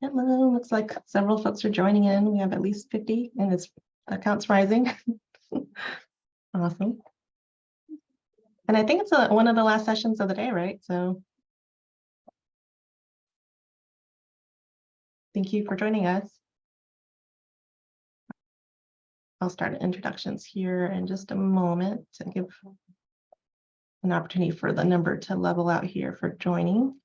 Hello, looks like several folks are joining in. We have at least 50 and it's accounts rising. Awesome. And I think it's one of the last sessions of the day, right? So thank you for joining us. I'll start introductions here in just a moment to give an opportunity for the number to level out here for joining.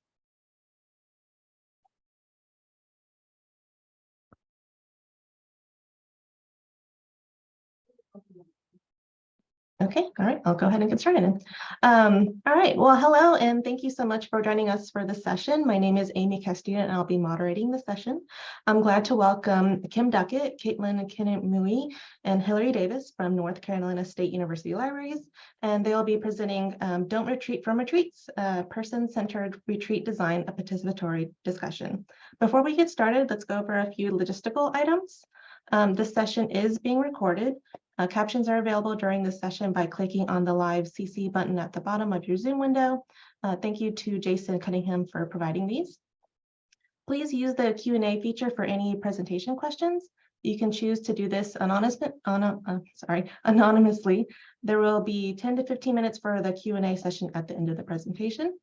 Okay, all right, I'll go ahead and get started. All right, well, hello, and thank you so much for joining us for this session. My name is Amy Castillo, and I'll be moderating the session. I'm glad to welcome Kim Duckett, Kaitlin Kehnemuyi, and Hilary Davis from North Carolina State University Libraries, and they'll be presenting Don't Retreat from Retreats, Person-Centered Retreat Design, a Participatory Discussion. Before we get started, let's go over a few logistical items. This session is being recorded. Captions are available during this session by clicking on the live CC button at the bottom of your Zoom window. Thank you to Jason Cunningham for providing these. Please use the Q&A feature for any presentation questions. You can choose to do this anonymously. There will be 10 to 15 minutes for the Q&A session at the end of the presentation.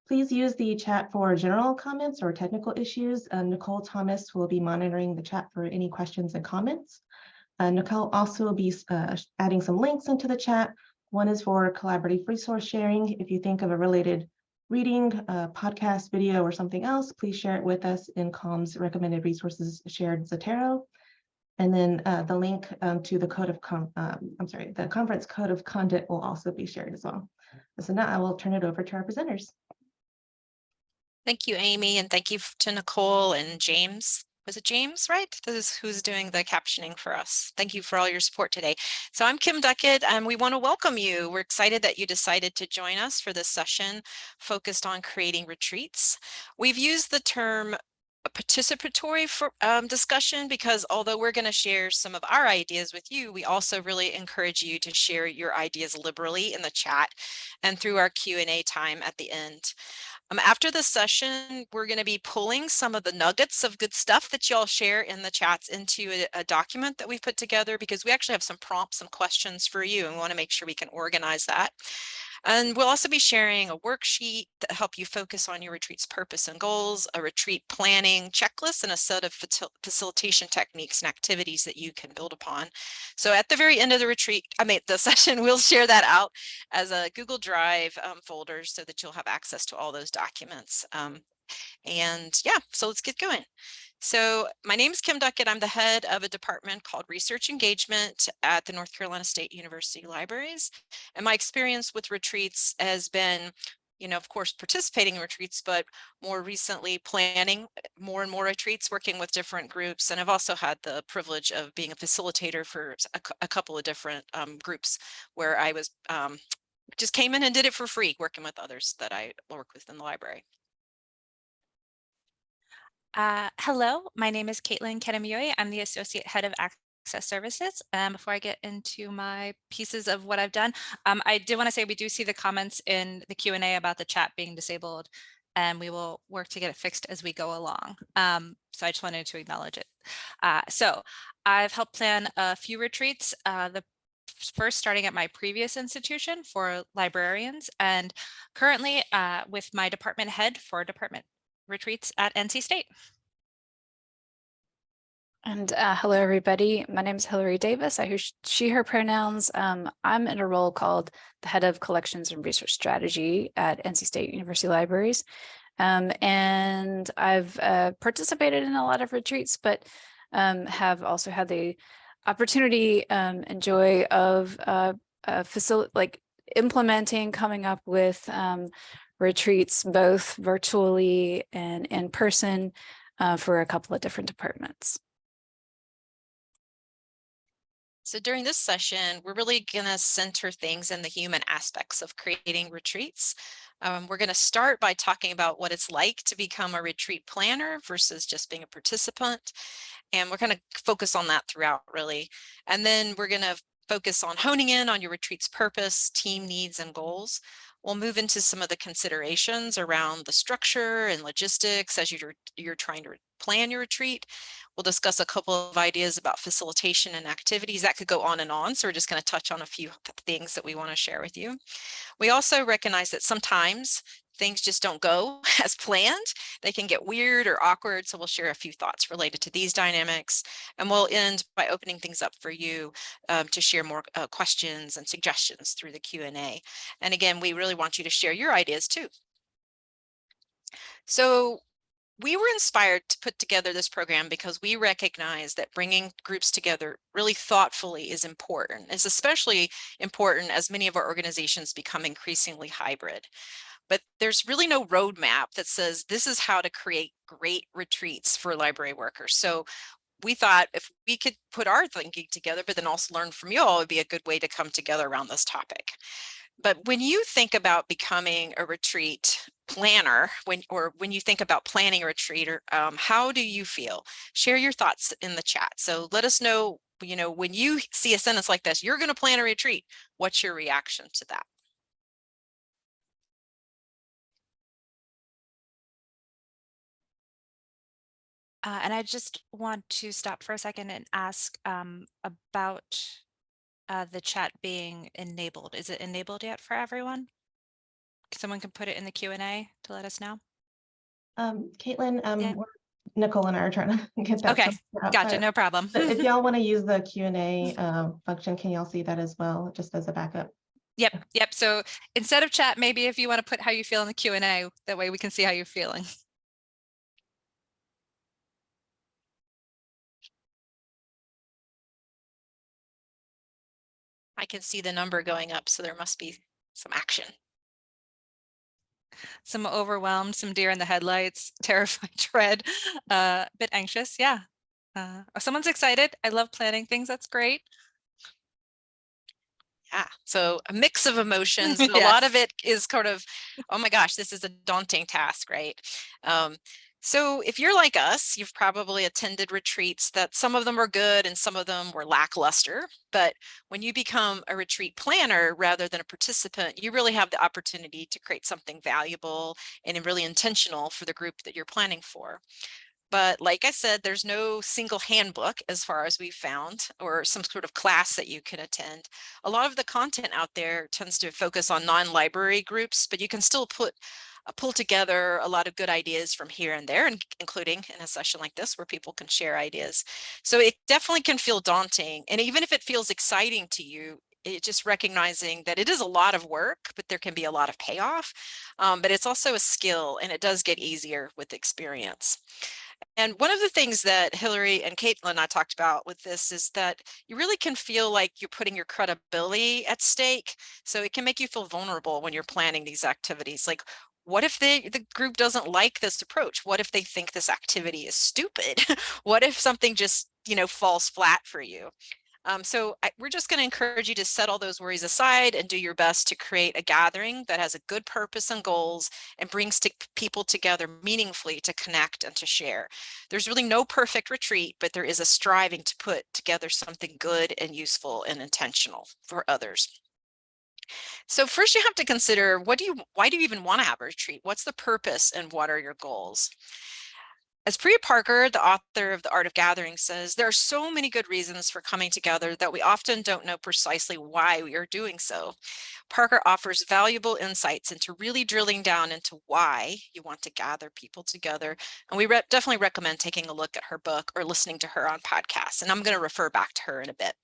Please use the chat for general comments or technical issues. Nicole Thomas will be monitoring the chat for any questions and comments. Nicole also will be adding some links into the chat. One is for collaborative resource sharing. If you think of a related reading, podcast, video, or something else, please share it with us in COM's recommended resources shared Zotero. And then the link to the the conference code of conduct will also be shared as well. So now I will turn it over to our presenters. Thank you, Amy, and thank you to Nicole and James. Was it James, right? This is who's doing the captioning for us. Thank you for all your support today. So I'm Kim Duckett, and we want to welcome you. We're excited that you decided to join us for this session focused on creating retreats. We've used the term participatory for discussion because although we're going to share some of our ideas with you, we also really encourage you to share your ideas liberally in the chat and through our Q&A time at the end. After this session, we're going to be pulling some of the nuggets of good stuff that y'all share in the chats into a document that we've put together, because we actually have some prompts and questions for you, and we want to make sure we can organize that. And we'll also be sharing a worksheet that help you focus on your retreat's purpose and goals, a retreat planning checklist, and a set of facilitation techniques and activities that you can build upon. So at the very end of the session, we'll share that out as a Google Drive folder so that you'll have access to all those documents. And yeah, so let's get going. So my name is Kim Duckett. I'm the head of a department called Research Engagement at the North Carolina State University Libraries. And my experience with retreats has been, of course, participating in retreats, but more recently planning more and more retreats, working with different groups. And I've also had the privilege of being a facilitator for a couple of different groups where I was just came in and did it for free, working with others that I work with in the library. Hello, my name is Kaitlin Kehnemuyi. I'm the Associate Head of Access Services. Before I get into my pieces of what I've done, I did want to say we do see the comments in the Q&A about the chat being disabled, and we will work to get it fixed as we go along. So I just wanted to acknowledge it. So I've helped plan a few retreats, the first starting at my previous institution for librarians, and currently with my department head for department retreats at NC State. And hello, everybody. My name is Hilary Davis. I use she, her pronouns. I'm in a role called the head of collections and research strategy at NC State University Libraries. And I've participated in a lot of retreats, but have also had the opportunity and joy of implementing, coming up with retreats, both virtually and in person for a couple of different departments. So during this session, we're really going to center things in the human aspects of creating retreats. We're going to start by talking about what it's like to become a retreat planner versus just being a participant. And we're going to focus on that throughout, really. And then we're going to focus on honing in on your retreat's purpose, team needs, and goals. We'll move into some of the considerations around the structure and logistics as you're trying to plan your retreat. We'll discuss a couple of ideas about facilitation and activities. That could go on and on, so we're just going to touch on a few things that we want to share with you. We also recognize that sometimes things just don't go as planned. They can get weird or awkward, so we'll share a few thoughts related to these dynamics, and we'll end by opening things up for you to share more questions and suggestions through the Q&A. And again, we really want you to share your ideas too. So we were inspired to put together this program because we recognize that bringing groups together really thoughtfully is important. It's especially important as many of our organizations become increasingly hybrid. But there's really no roadmap that says this is how to create great retreats for library workers. So we thought if we could put our thinking together, but then also learn from you all, would be a good way to come together around this topic. But when you think about becoming a retreat planner, when you think about planning a retreat, or how do you feel? Share your thoughts in the chat. So let us know, when you see a sentence like this, you're going to plan a retreat. What's your reaction to that? And I just want to stop for a second and ask about the chat being enabled. Is it enabled yet for everyone? Someone can put it in the Q&A to let us know. Kaitlin, Yeah. Nicole and I are trying to get that. Okay, gotcha, no problem. If y'all want to use the Q&A function, can y'all see that as well, just as a backup? Yep. So instead of chat, maybe if you want to put how you feel in the Q&A, that way we can see how you're feeling. I can see the number going up, so there must be some action. Some overwhelmed, some deer in the headlights, terrified, dread, a bit anxious. Yeah. Someone's excited. I love planning things. That's great. Yeah, so a mix of emotions, but a Yes. lot of it is kind of, oh my gosh, this is a daunting task, right? So if you're like us, you've probably attended retreats that some of them are good and some of them were lackluster. But when you become a retreat planner rather than a participant, you really have the opportunity to create something valuable and really intentional for the group that you're planning for. But like I said, there's no single handbook as far as we've found, or some sort of class that you can attend. A lot of the content out there tends to focus on non-library groups, but you can still pull together a lot of good ideas from here and there, including in a session like this where people can share ideas. So it definitely can feel daunting. And even if it feels exciting to you, it's just recognizing that it is a lot of work, but there can be a lot of payoff. But it's also a skill, and it does get easier with experience. And one of the things that Hilary and Kaitlin and I talked about with this is that you really can feel like you're putting your credibility at stake. So it can make you feel vulnerable when you're planning these activities. Like, what if the group doesn't like this approach? What if they think this activity is stupid? What if something just, falls flat for you? So we're just going to encourage you to set all those worries aside and do your best to create a gathering that has a good purpose and goals and brings people together meaningfully to connect and to share. There's really no perfect retreat, but there is a striving to put together something good and useful and intentional for others. So first you have to consider, why do you even want to have a retreat? What's the purpose and what are your goals? As Priya Parker, the author of The Art of Gathering, says, there are so many good reasons for coming together that we often don't know precisely why we are doing so. Parker offers valuable insights into really drilling down into why you want to gather people together. And we definitely recommend taking a look at her book or listening to her on podcasts. And I'm going to refer back to her in a bit.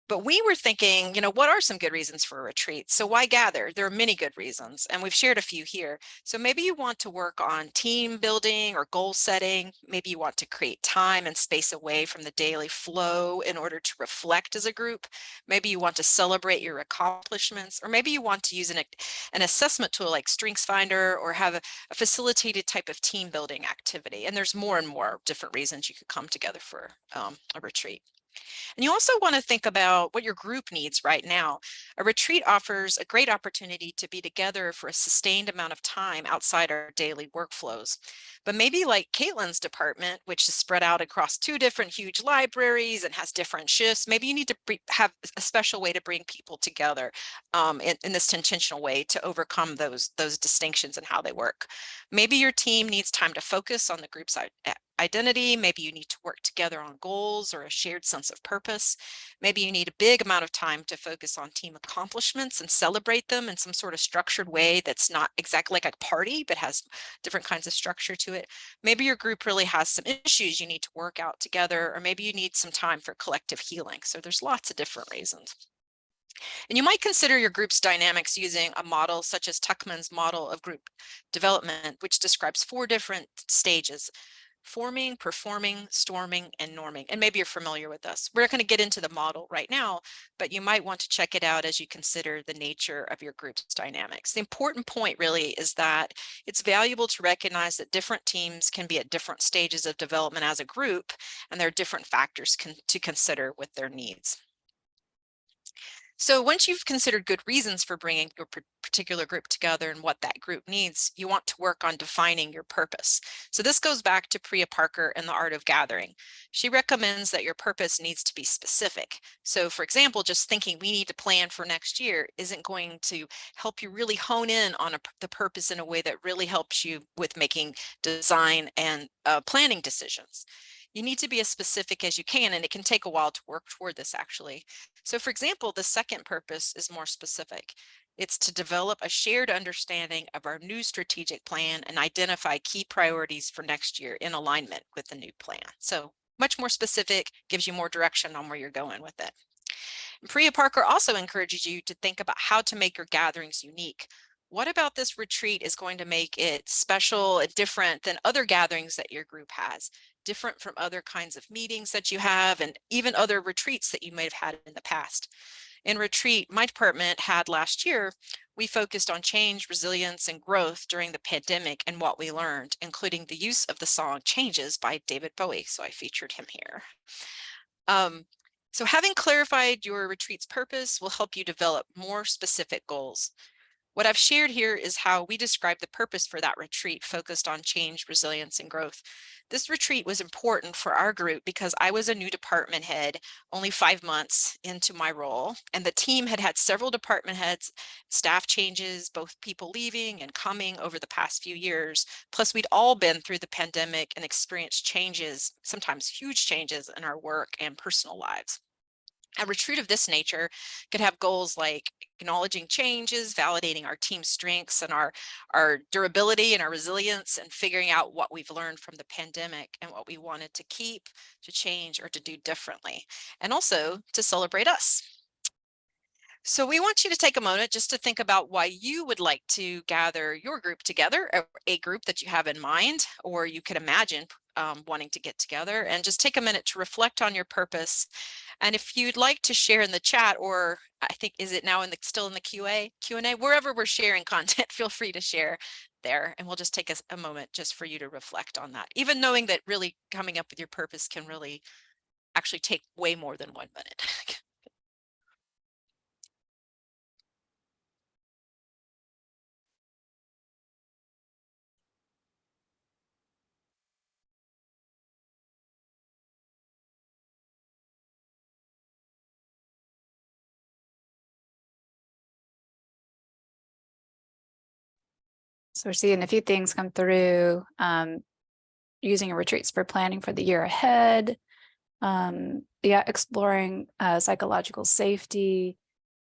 But we were thinking, what are some good reasons for a retreat? So why gather? There are many good reasons, and we've shared a few here. So maybe you want to work on team building or goal setting. Maybe you want to create time and space away from the daily flow in order to reflect as a group. Maybe you want to celebrate your accomplishments, or maybe you want to use an assessment tool like StrengthsFinder, or have a facilitated type of team building activity. And there's more and more different reasons you could come together for a retreat. And you also want to think about what your group needs right now. A retreat offers a great opportunity to be together for a sustained amount of time outside our daily workflows. But maybe like Kaitlin's department, which is spread out across 2 different huge libraries and has different shifts, maybe you need to have a special way to bring people together in this intentional way to overcome those distinctions and how they work. Maybe your team needs time to focus on the group's identity. Maybe you need to work together on goals or a shared sense of purpose. Maybe you need a big amount of time to focus on team accomplishments and celebrate them in some sort of structured way that's not exactly like a party, but has different kinds of structure to it. Maybe your group really has some issues you need to work out together, or maybe you need some time for collective healing. So there's lots of different reasons. And you might consider your group's dynamics using a model such as Tuckman's model of group development, which describes 4 different stages: forming, performing, storming, and norming. And maybe you're familiar with this. We're not going to get into the model right now, but you might want to check it out as you consider the nature of your group's dynamics. The important point really is that it's valuable to recognize that different teams can be at different stages of development as a group, and there are different factors to consider with their needs. So once you've considered good reasons for bringing your particular group together and what that group needs, you want to work on defining your purpose. So this goes back to Priya Parker and the Art of Gathering. She recommends that your purpose needs to be specific. So for example, just thinking we need to plan for next year isn't going to help you really hone in on the purpose in a way that really helps you with making design and planning decisions. You need to be as specific as you can, and it can take a while to work toward this actually. So for example, the second purpose is more specific. It's to develop a shared understanding of our new strategic plan and identify key priorities for next year in alignment with the new plan. So much more specific, gives you more direction on where you're going with it. And Priya Parker also encourages you to think about how to make your gatherings unique. What about this retreat is going to make it special and different than other gatherings that your group has? Different from other kinds of meetings that you have, and even other retreats that you might have had in the past. In retreat my department had last year, we focused on change, resilience, and growth during the pandemic and what we learned, including the use of the song Changes by David Bowie. So I featured him here. So having clarified your retreat's purpose will help you develop more specific goals. What I've shared here is how we describe the purpose for that retreat focused on change, resilience, and growth. This retreat was important for our group because I was a new department head only 5 months into my role, and the team had had several department heads, staff changes, both people leaving and coming over the past few years. Plus, we'd all been through the pandemic and experienced changes, sometimes huge changes in our work and personal lives. A retreat of this nature could have goals like acknowledging changes, validating our team's strengths and our durability and our resilience, and figuring out what we've learned from the pandemic and what we wanted to keep, to change, or to do differently, and also to celebrate us. So we want you to take a moment just to think about why you would like to gather your group together, a group that you have in mind, or you could imagine wanting to get together, and just take a minute to reflect on your purpose. And if you'd like to share in the chat, or I think, is it now still in the Q&A, wherever we're sharing content, feel free to share there, and we'll just take a moment just for you to reflect on that, even knowing that really coming up with your purpose can really actually take way more than 1 minute. So we're seeing a few things come through, using retreats for planning for the year ahead. Exploring psychological safety,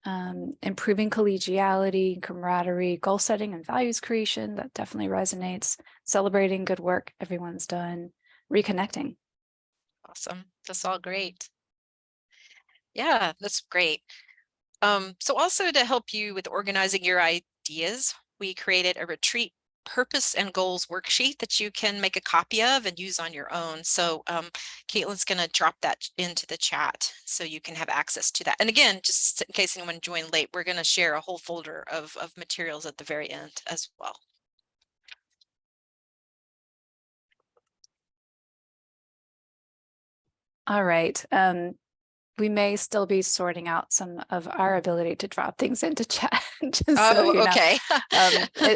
improving collegiality, camaraderie, goal setting, and values creation. That definitely resonates. Celebrating good work everyone's done, reconnecting. Awesome. That's all great. Yeah, that's great. So also to help you with organizing your ideas, we created a retreat purpose and goals worksheet that you can make a copy of and use on your own. So Kaitlin's going to drop that into the chat so you can have access to that. And again, just in case anyone joined late, we're going to share a whole folder of materials at the very end as well. All right. we may still be sorting out some of our ability to drop things into chat. Just so Oh, you know. okay.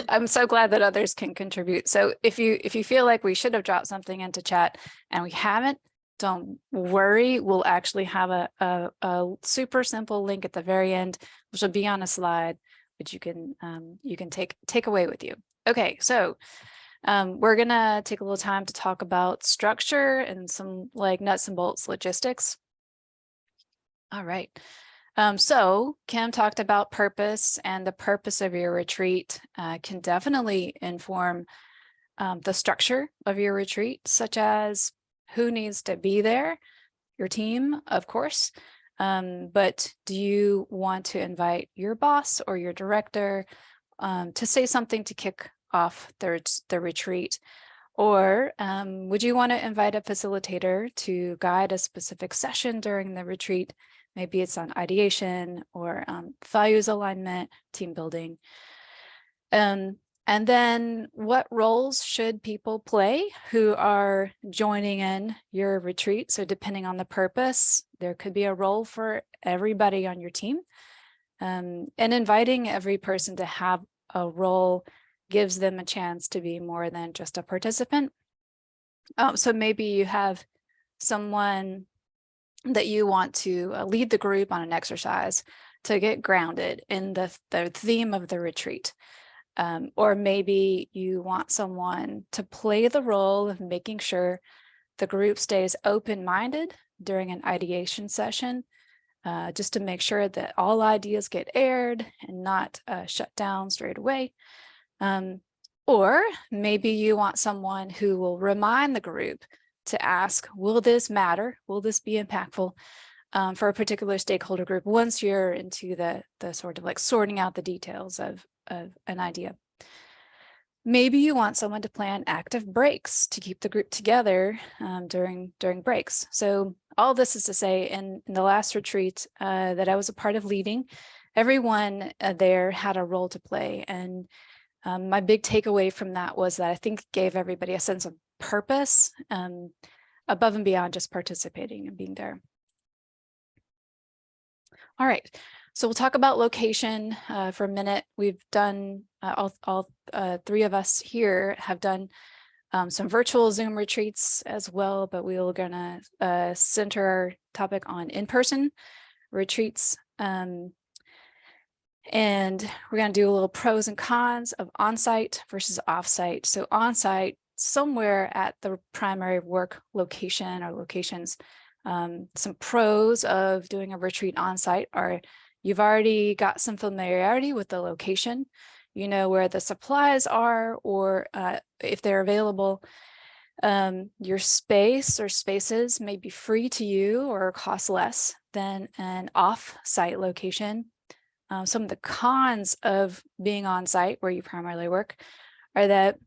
I'm so glad that others can contribute. So if you feel like we should have dropped something into chat and we haven't, don't worry. We'll actually have a super simple link at the very end, which will be on a slide, which you can take away with you. Okay, so we're gonna take a little time to talk about structure and some like nuts and bolts logistics. All right. So Kim talked about purpose, and the purpose of your retreat can definitely inform the structure of your retreat, such as who needs to be there, your team, of course. But do you want to invite your boss or your director to say something to kick off the retreat? Or would you want to invite a facilitator to guide a specific session during the retreat? Maybe it's on ideation or values alignment, team building. And then what roles should people play who are joining in your retreat? So depending on the purpose, there could be a role for everybody on your team. And inviting every person to have a role gives them a chance to be more than just a participant. So maybe you have someone that you want to lead the group on an exercise to get grounded in the theme of the retreat. Or maybe you want someone to play the role of making sure the group stays open-minded during an ideation session, just to make sure that all ideas get aired and not shut down straight away. Or maybe you want someone who will remind the group to ask, will this matter? Will this be impactful for a particular stakeholder group once you're into the sort of like sorting out the details of an idea? Maybe you want someone to plan active breaks to keep the group together during breaks. So all this is to say, in the last retreat that I was a part of leading, everyone there had a role to play. And my big takeaway from that was that I think it gave everybody a sense of purpose above and beyond just participating and being there. All right, so we'll talk about location for a minute. We've done, all three of us here have done some virtual Zoom retreats as well, but we're gonna center our topic on in-person retreats. And we're going to do a little pros and cons of on-site versus off-site. So on-site, somewhere at the primary work location or locations. Some pros of doing a retreat on-site are you've already got some familiarity with the location. You know where the supplies are, or if they're available. Your space or spaces may be free to you or cost less than an off-site location. Some of the cons of being on site where you primarily work are that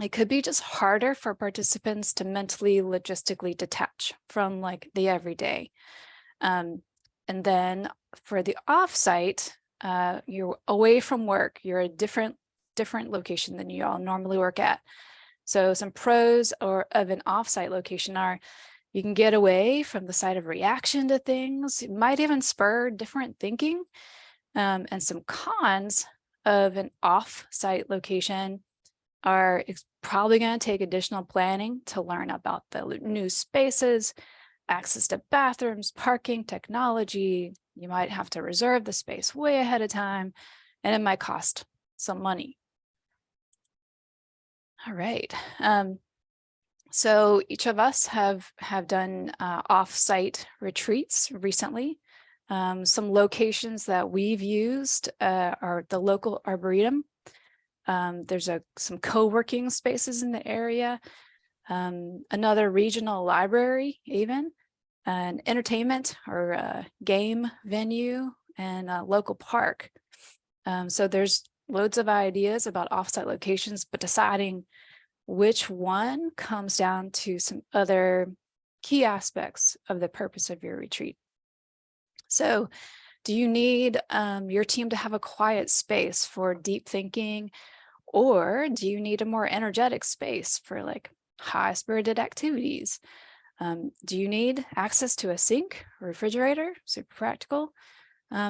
it could be just harder for participants to mentally, logistically detach from like the everyday. And then for the offsite, you're away from work, you're a different location than you all normally work at. So some pros of an offsite location are you can get away from the site of reaction to things. It might even spur different thinking. And some cons of an off-site location are it's probably going to take additional planning to learn about the new spaces, access to bathrooms, parking, technology. You might have to reserve the space way ahead of time, and it might cost some money. All right. So each of us have done off-site retreats recently. Some locations that we've used are the local Arboretum. There's some co-working spaces in the area, another regional library even, an entertainment or a game venue, and a local park. So there's loads of ideas about offsite locations, but deciding which one comes down to some other key aspects of the purpose of your retreat. So do you need your team to have a quiet space for deep thinking, or do you need a more energetic space for like high-spirited activities? Do you need access to a sink or refrigerator? Super practical.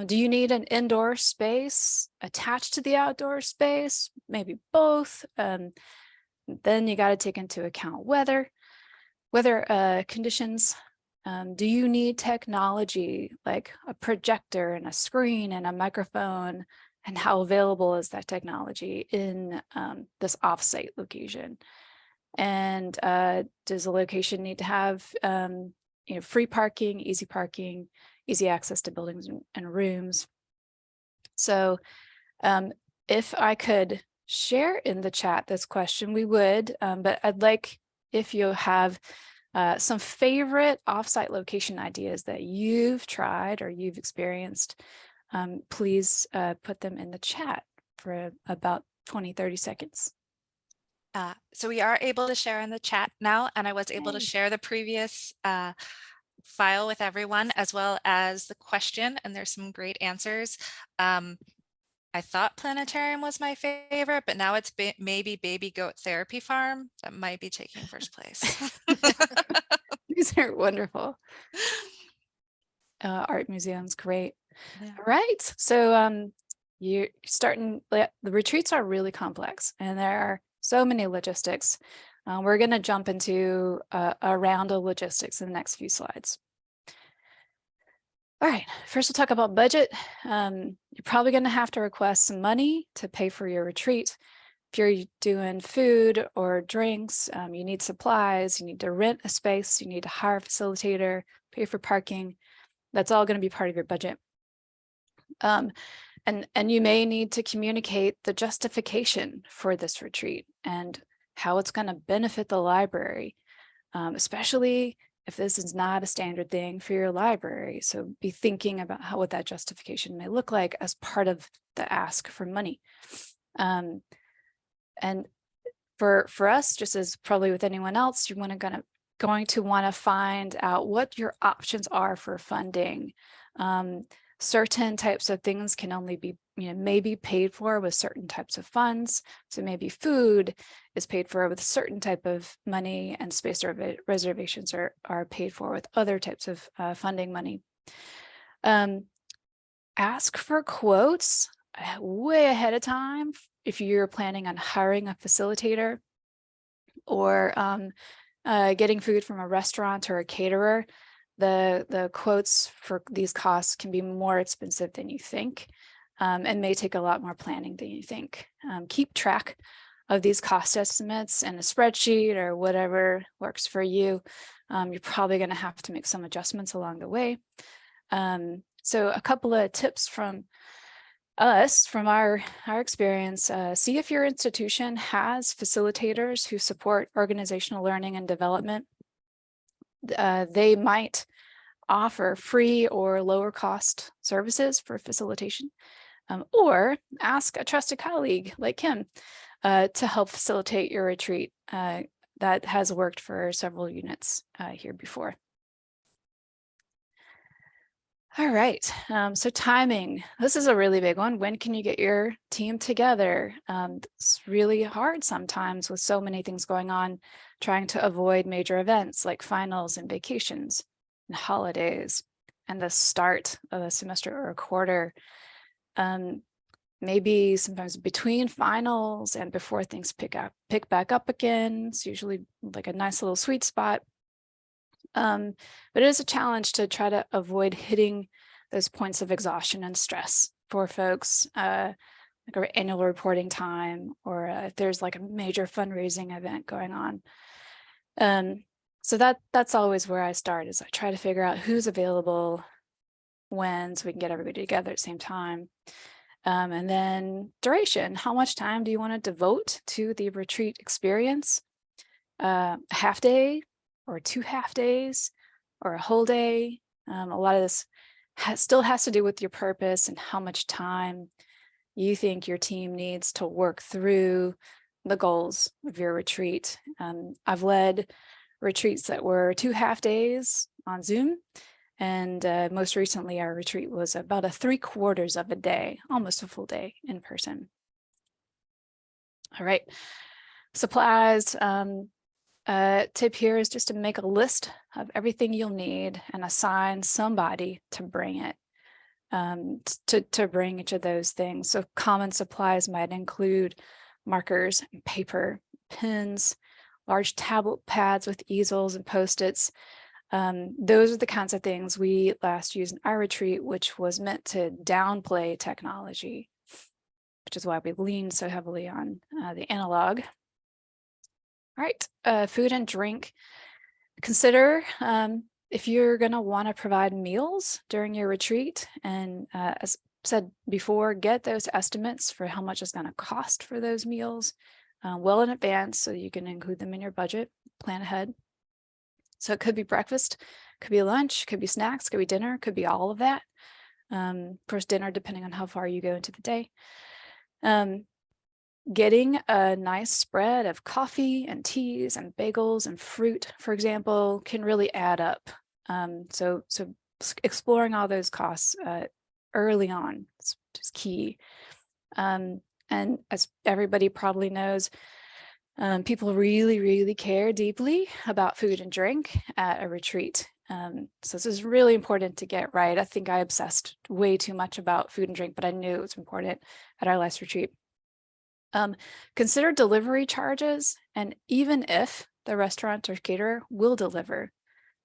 Do you need an indoor space attached to the outdoor space? Maybe both. Then you got to take into account weather conditions. Do you need technology like a projector and a screen and a microphone? And how available is that technology in this offsite location? And does the location need to have free parking, easy access to buildings and rooms? So if I could share in the chat this question, we would, but I'd like if you have some favorite offsite location ideas that you've tried or you've experienced, please put them in the chat for about 20-30 seconds. So we are able to share in the chat now, and I was able to share the previous file with everyone, as well as the question, and there's some great answers. I thought planetarium was my favorite, but now it's maybe baby goat therapy farm. That might be taking first place. These are wonderful. Art museums, great. Yeah. All right, so you're starting, the retreats are really complex and there are so many logistics. We're going to jump into a round of logistics in the next few slides. All right, first we'll talk about budget. You're probably going to have to request some money to pay for your retreat. If you're doing food or drinks, you need supplies, you need to rent a space, you need to hire a facilitator, pay for parking. That's all going to be part of your budget. And you may need to communicate the justification for this retreat and how it's going to benefit the library, especially if this is not a standard thing for your library. So be thinking about what that justification may look like as part of the ask for money. And for us, just as probably with anyone else, you're going to want to find out what your options are for funding. Certain types of things can only be, maybe paid for with certain types of funds. So maybe food is paid for with a certain type of money, and space reservations are paid for with other types of funding money. Ask for quotes way ahead of time if you're planning on hiring a facilitator or getting food from a restaurant or a caterer. The quotes for these costs can be more expensive than you think, and may take a lot more planning than you think. Keep track of these cost estimates in a spreadsheet or whatever works for you. You're probably going to have to make some adjustments along the way. So a couple of tips from us, from our experience, see if your institution has facilitators who support organizational learning and development. They might offer free or lower cost services for facilitation, or ask a trusted colleague like Kim to help facilitate your retreat. That has worked for several units here before. All right, so timing. This is a really big one. When can you get your team together? It's really hard sometimes with so many things going on, trying to avoid major events like finals and vacations and holidays and the start of a semester or a quarter. Maybe sometimes between finals and before things pick back up again. It's usually like a nice little sweet spot. But it is a challenge to try to avoid hitting those points of exhaustion and stress for folks, like our annual reporting time, or if there's like a major fundraising event going on. So that's always where I start, is I try to figure out who's available when, so we can get everybody together at the same time. And then duration, how much time do you want to devote to the retreat experience? Half day, or 2 half days, or a whole day. A lot of this still has to do with your purpose and how much time you think your team needs to work through the goals of your retreat. I've led retreats that were 2 half days on Zoom, and most recently our retreat was about 3/4 of a day, almost a full day in person. All right, supplies. tip here is just to make a list of everything you'll need and assign somebody to bring it, to bring each of those things. So common supplies might include markers, and paper, pens, large tablet pads with easels and Post-its. Those are the kinds of things we last used in our retreat, which was meant to downplay technology, which is why we leaned so heavily on the analog. All right, food and drink. Consider if you're going to want to provide meals during your retreat, and as said before, get those estimates for how much it's going to cost for those meals well in advance so you can include them in your budget, plan ahead. So it could be breakfast, could be lunch, could be snacks, could be dinner, could be all of that. Of course, dinner, depending on how far you go into the day. Getting a nice spread of coffee and teas and bagels and fruit, for example, can really add up. So exploring all those costs early on is just key. And as everybody probably knows, people really care deeply about food and drink at a retreat. So this is really important to get right. I think I obsessed way too much about food and drink, but I knew it was important at our last retreat. Consider delivery charges, and even if the restaurant or caterer will deliver.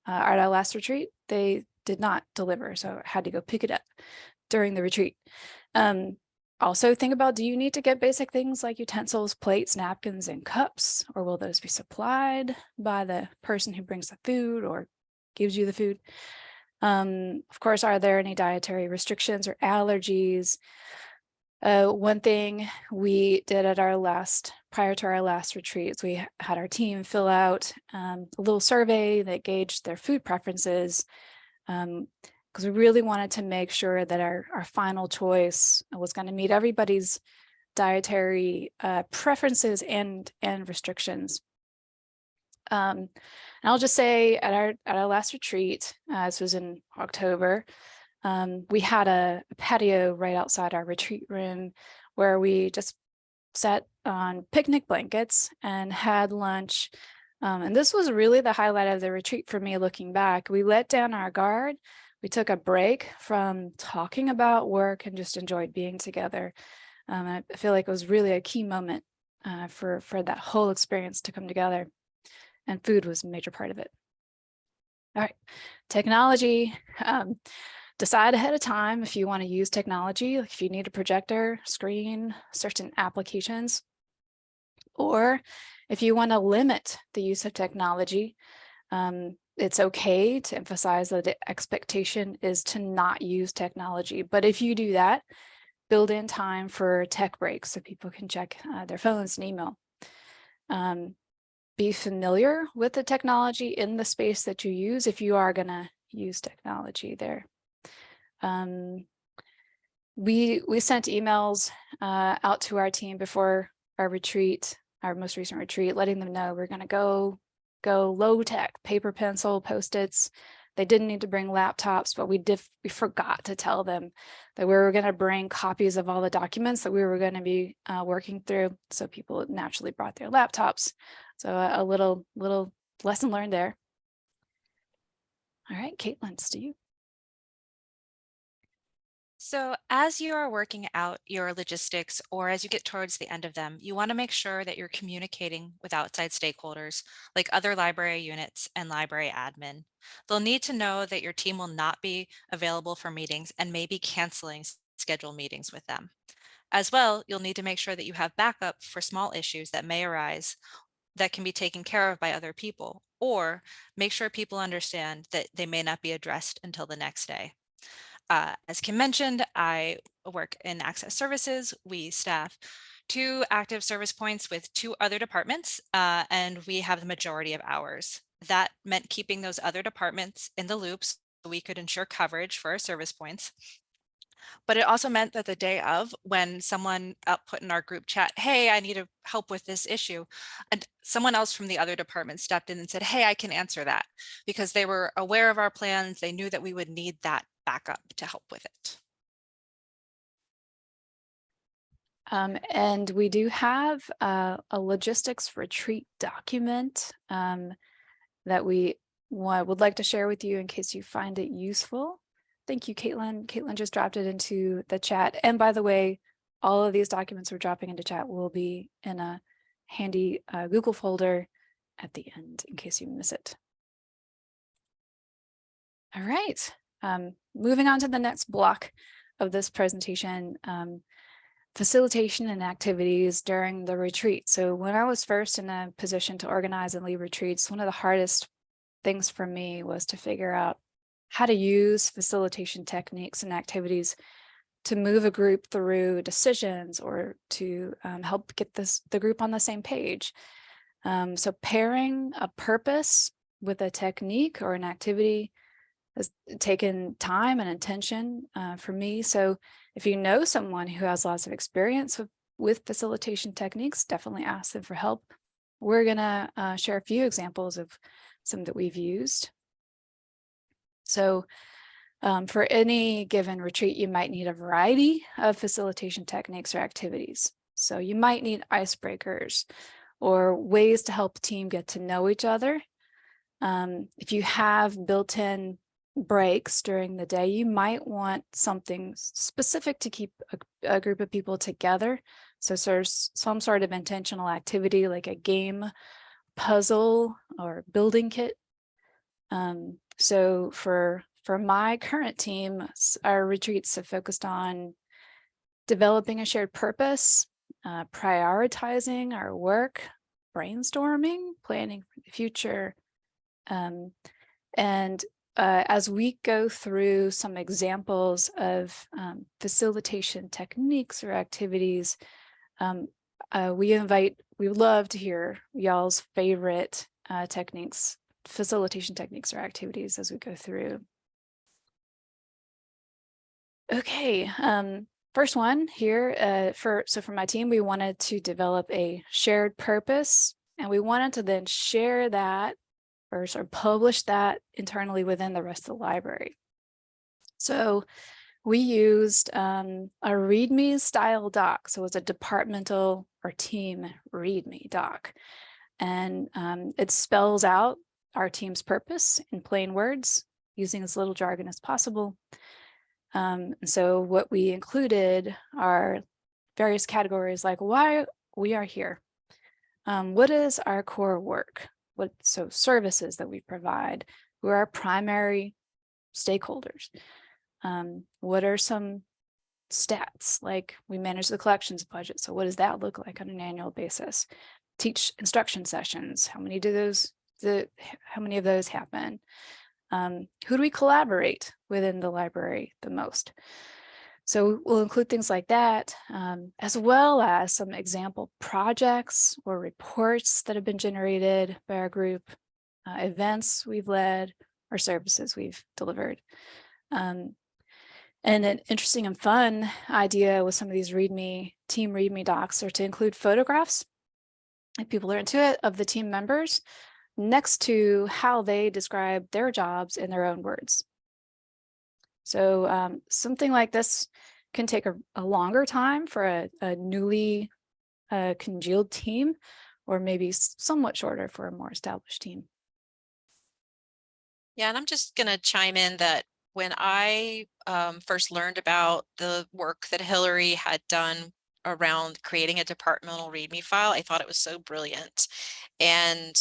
At our last retreat, they did not deliver, so I had to go pick it up during the retreat. Also think about, do you need to get basic things like utensils, plates, napkins, and cups, or will those be supplied by the person who brings the food or gives you the food? Of course, are there any dietary restrictions or allergies? One thing we did at prior to our last retreats, we had our team fill out a little survey that gauged their food preferences, because we really wanted to make sure that our final choice was going to meet everybody's dietary preferences and restrictions. And I'll just say at our last retreat, this was in October, we had a patio right outside our retreat room where we just sat on picnic blankets and had lunch. And this was really the highlight of the retreat for me looking back. We let down our guard. We took a break from talking about work and just enjoyed being together. I feel like it was really a key moment for that whole experience to come together. And food was a major part of it. All right, technology. Decide ahead of time if you want to use technology, like if you need a projector, screen, certain applications, or if you want to limit the use of technology. It's okay to emphasize that the expectation is to not use technology. But if you do that, build in time for tech breaks so people can check their phones and email. Be familiar with the technology in the space that you use if you are going to use technology there. We sent emails out to our team before our retreat, our most recent retreat, letting them know we're going to go low tech, paper, pencil, Post-its. They didn't need to bring laptops, but we forgot to tell them that we were going to bring copies of all the documents that we were going to be working through. So people naturally brought their laptops. So a little lesson learned there. All right, Kaitlin, it's to you. So as you are working out your logistics, or as you get towards the end of them, you want to make sure that you're communicating with outside stakeholders like other library units and library admin. They'll need to know that your team will not be available for meetings and may be canceling scheduled meetings with them. As well, you'll need to make sure that you have backup for small issues that may arise that can be taken care of by other people, or make sure people understand that they may not be addressed until the next day. As Kim mentioned, I work in access services. We staff 2 active service points with 2 other departments, and we have the majority of hours. That meant keeping those other departments in the loops so we could ensure coverage for our service points. But it also meant that the day of, when someone put in our group chat, hey, I need help with this issue, and someone else from the other department stepped in and said, hey, I can answer that, because they were aware of our plans. They knew that we would need that backup to help with it. And we do have a logistics retreat document that we would like to share with you in case you find it useful. Thank you, Kaitlin. Kaitlin just dropped it into the chat. And by the way, all of these documents we're dropping into chat will be in a handy Google folder at the end in case you miss it. All right, moving on to the next block of this presentation, facilitation and activities during the retreat. So when I was first in a position to organize and lead retreats, one of the hardest things for me was to figure out how to use facilitation techniques and activities to move a group through decisions or to help get the group on the same page. So pairing a purpose with a technique or an activity has taken time and attention for me. So if you know someone who has lots of experience with facilitation techniques, definitely ask them for help. We're gonna share a few examples of some that we've used. So for any given retreat, you might need a variety of facilitation techniques or activities. So you might need icebreakers or ways to help the team get to know each other. If you have built-in breaks during the day, you might want something specific to keep a group of people together. So there's some sort of intentional activity like a game, puzzle, or building kit. So for my current team, our retreats have focused on developing a shared purpose, prioritizing our work, brainstorming, planning for the future, and as we go through some examples of facilitation techniques or activities, we would love to hear y'all's favorite techniques, facilitation techniques or activities as we go through. Okay, first one here, for my team, we wanted to develop a shared purpose, and we wanted to then share that or sort of publish that internally within the rest of the library. So we used a README style doc. So it's a departmental or team README doc. And it spells out our team's purpose in plain words, using as little jargon as possible. So what we included are various categories like why we are here. What is our core work? So services that we provide, who are our primary stakeholders. What are some stats? Like we manage the collections budget. So what does that look like on an annual basis? Teach instruction sessions. How many of those happen? Who do we collaborate within the library the most? So we'll include things like that, as well as some example projects or reports that have been generated by our group, events we've led, or services we've delivered. And an interesting and fun idea with some of these team README docs are to include photographs, if people are into it, of the team members next to how they describe their jobs in their own words. So something like this can take a longer time for a newly congealed team, or maybe somewhat shorter for a more established team. Yeah, and I'm just going to chime in that when I first learned about the work that Hilary had done around creating a departmental README file, I thought it was so brilliant. And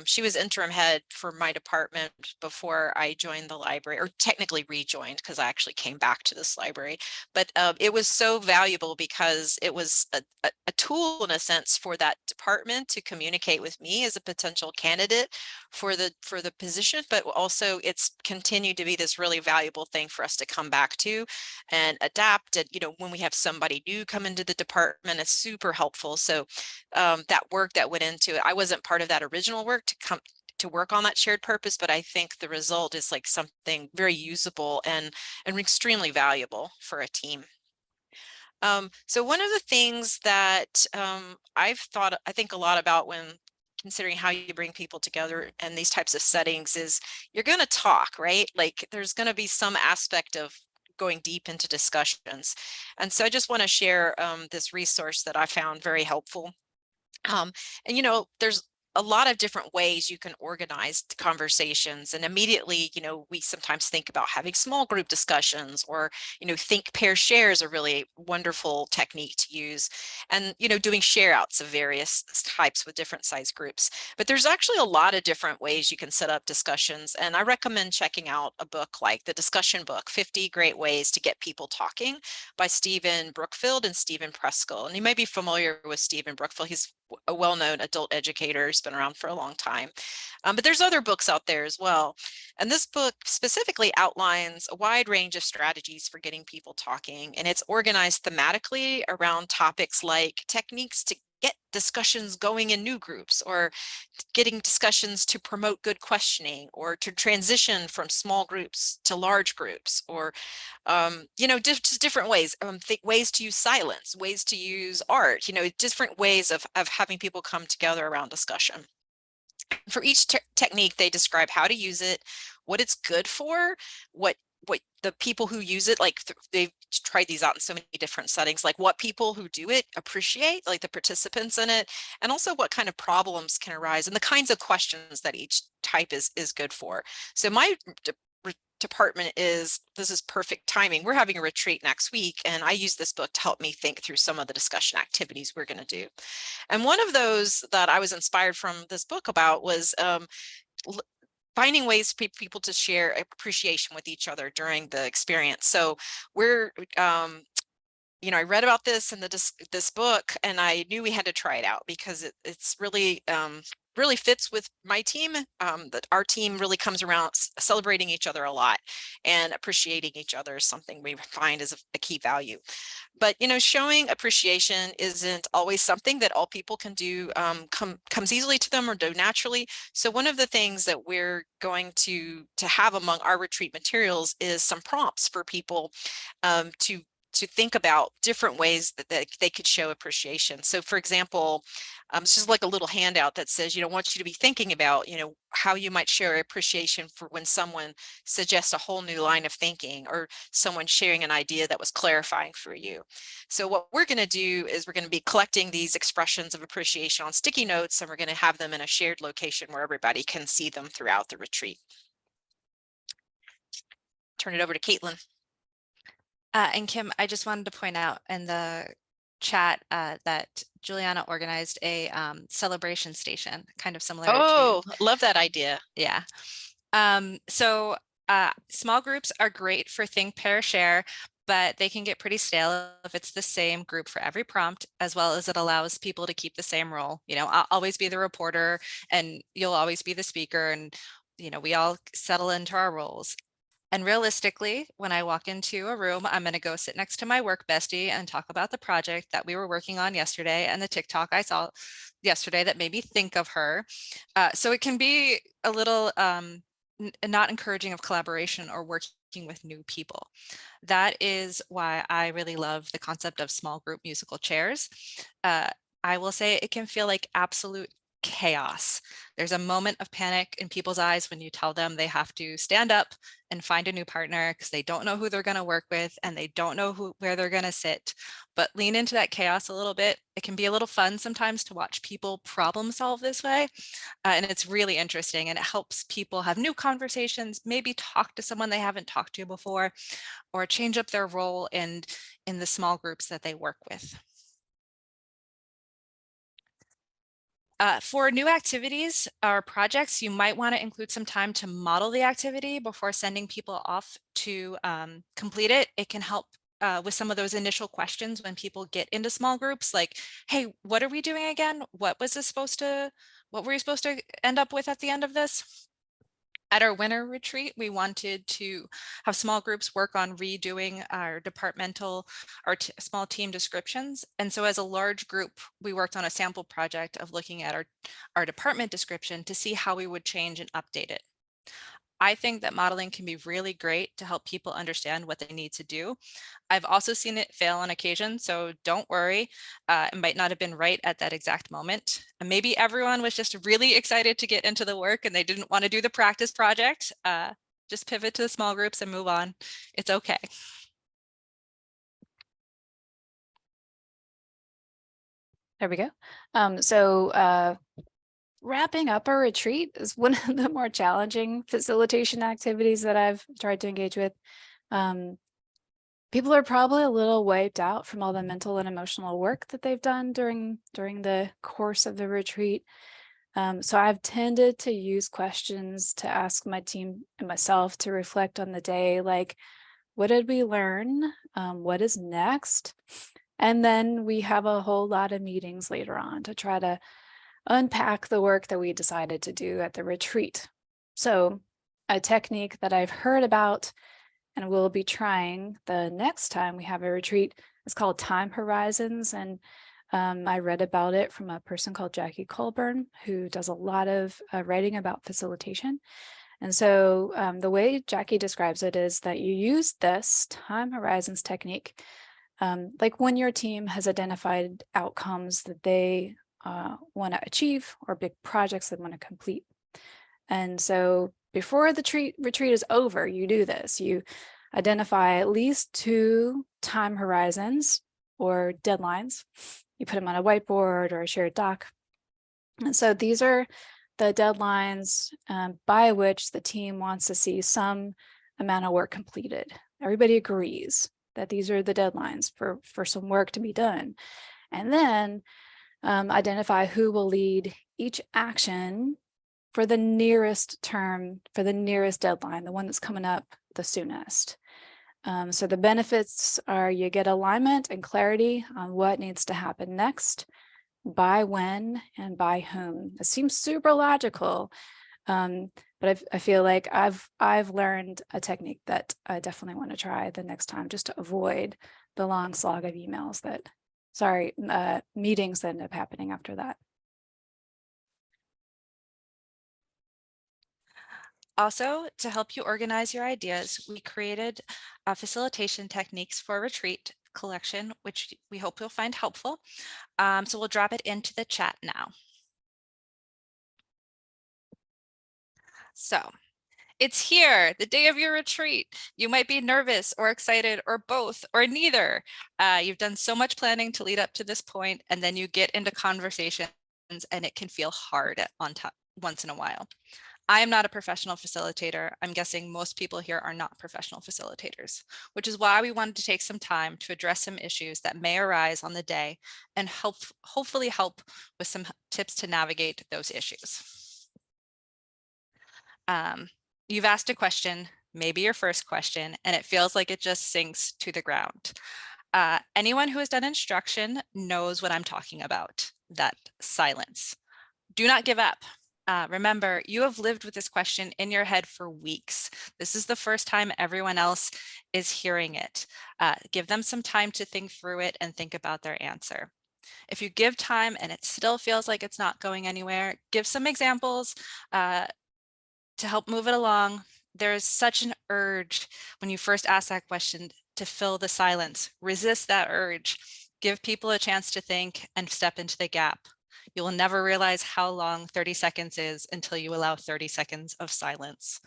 she was interim head for my department before I joined the library, or technically rejoined because I actually came back to this library. But it was so valuable because it was a tool in a sense for that department to communicate with me as a potential candidate for the position, but also it's continued to be this really valuable thing for us to come back to and adapt. And when we have somebody new come into the department, it's super helpful. So that work that went into it, I wasn't part of that original work to work on that shared purpose, but I think the result is like something very usable and extremely valuable for a team. So one of the things that I think a lot about when considering how you bring people together in these types of settings is you're going to talk, right? Like there's going to be some aspect of going deep into discussions. And so I just want to share this resource that I found very helpful. And there's a lot of different ways you can organize conversations, and immediately, we sometimes think about having small group discussions, or, think pair share is a really wonderful technique to use, and, doing share outs of various types with different size groups. But there's actually a lot of different ways you can set up discussions. And I recommend checking out a book like the discussion book, 50 Great Ways to Get People Talking by Stephen Brookfield and Stephen Preskell. And you may be familiar with Stephen Brookfield. He's a well-known adult educator, has been around for a long time. But there's other books out there as well. And this book specifically outlines a wide range of strategies for getting people talking. And it's organized thematically around topics like techniques to get discussions going in new groups, or getting discussions to promote good questioning, or to transition from small groups to large groups, or just different ways. Ways to use silence, ways to use art, different ways of having people come together around discussion. For each technique, they describe how to use it, what it's good for, what the people who use it, like they've tried these out in so many different settings, like what people who do it appreciate, like the participants in it, and also what kind of problems can arise and the kinds of questions that each type is good for. So my department this is perfect timing. We're having a retreat next week, and I use this book to help me think through some of the discussion activities we're going to do. And one of those that I was inspired from this book about was finding ways for people to share appreciation with each other during the experience. So we're, I read about this in this book, and I knew we had to try it out because it's really really fits with my team. That our team really comes around celebrating each other a lot, and appreciating each other is something we find is a key value. But showing appreciation isn't always something that all people can do, comes easily to them or do naturally. So one of the things that we're going to have among our retreat materials is some prompts for people to think about different ways that they could show appreciation. So for example, it's just like a little handout that says, I want you to be thinking about, how you might share appreciation for when someone suggests a whole new line of thinking, or someone sharing an idea that was clarifying for you. So what we're going to do is we're going to be collecting these expressions of appreciation on sticky notes, and we're going to have them in a shared location where everybody can see them throughout the retreat. Turn it over to Kaitlin. And Kim, I just wanted to point out in the chat that Juliana organized a celebration station, kind of similar Oh, to, love that idea. yeah. So small groups are great for think, pair, share, but they can get pretty stale if it's the same group for every prompt, as well as it allows people to keep the same role. I'll always be the reporter, and you'll always be the speaker, and we all settle into our roles. And realistically, when I walk into a room, I'm going to go sit next to my work bestie and talk about the project that we were working on yesterday and the TikTok I saw yesterday that made me think of her. So it can be a little not encouraging of collaboration or working with new people. That is why I really love the concept of small group musical chairs. I will say it can feel like absolute chaos. There's a moment of panic in people's eyes when you tell them they have to stand up and find a new partner because they don't know who they're going to work with, and they don't know where they're going to sit. But lean into that chaos a little bit. It can be a little fun sometimes to watch people problem solve this way. And it's really interesting, and it helps people have new conversations, maybe talk to someone they haven't talked to before, or change up their role in the small groups that they work with. For new activities or projects, you might want to include some time to model the activity before sending people off to complete it. It can help with some of those initial questions when people get into small groups, like, hey, what are we doing again? What were you supposed to end up with at the end of this? At our winter retreat, we wanted to have small groups work on redoing our departmental or small team descriptions. And so as a large group, we worked on a sample project of looking at our department description to see how we would change and update it. I think that modeling can be really great to help people understand what they need to do. I've also seen it fail on occasion, so don't worry. It might not have been right at that exact moment. And maybe everyone was just really excited to get into the work and they didn't want to do the practice project. Just pivot to the small groups and move on. It's okay. There we go. Wrapping up our retreat is one of the more challenging facilitation activities that I've tried to engage with. People are probably a little wiped out from all the mental and emotional work that they've done during the course of the retreat. So I've tended to use questions to ask my team and myself to reflect on the day, like, what did we learn? What is next? And then we have a whole lot of meetings later on to try to unpack the work that we decided to do at the retreat. So a technique that I've heard about and we'll be trying the next time we have a retreat is called time horizons. And I read about it from a person called Jackie Colburn, who does a lot of writing about facilitation. And so the way Jackie describes it is that you use this time horizons technique, like when your team has identified outcomes that they want to achieve or big projects they want to complete. And so before the retreat is over, you do this. You identify at least 2 time horizons or deadlines. You put them on a whiteboard or a shared doc. And so these are the deadlines by which the team wants to see some amount of work completed. Everybody agrees that these are the deadlines for some work to be done. And then identify who will lead each action for the nearest term, for the nearest deadline, the one that's coming up the soonest. So the benefits are you get alignment and clarity on what needs to happen next, by when, and by whom. It seems super logical, but I feel like I've learned a technique that I definitely want to try the next time, just to avoid the long slog of emails that, meetings that end up happening after that. Also, to help you organize your ideas, we created facilitation techniques for retreat collection, which we hope you'll find helpful. So we'll drop it into the chat now. So it's here, the day of your retreat. You might be nervous or excited or both or neither. You've done so much planning to lead up to this point, and then you get into conversations and it can feel hard once in a while. I am not a professional facilitator. I'm guessing most people here are not professional facilitators, which is why we wanted to take some time to address some issues that may arise on the day and hopefully help with some tips to navigate those issues. You've asked a question, maybe your first question, and it feels like it just sinks to the ground. Anyone who has done instruction knows what I'm talking about, that silence. Do not give up. Remember, you have lived with this question in your head for weeks. This is the first time everyone else is hearing it. Give them some time to think through it and think about their answer. If you give time and it still feels like it's not going anywhere, give some examples to help move it along. There is such an urge when you first ask that question to fill the silence. Resist that urge. Give people a chance to think and step into the gap. You will never realize how long 30 seconds is until you allow 30 seconds of silence.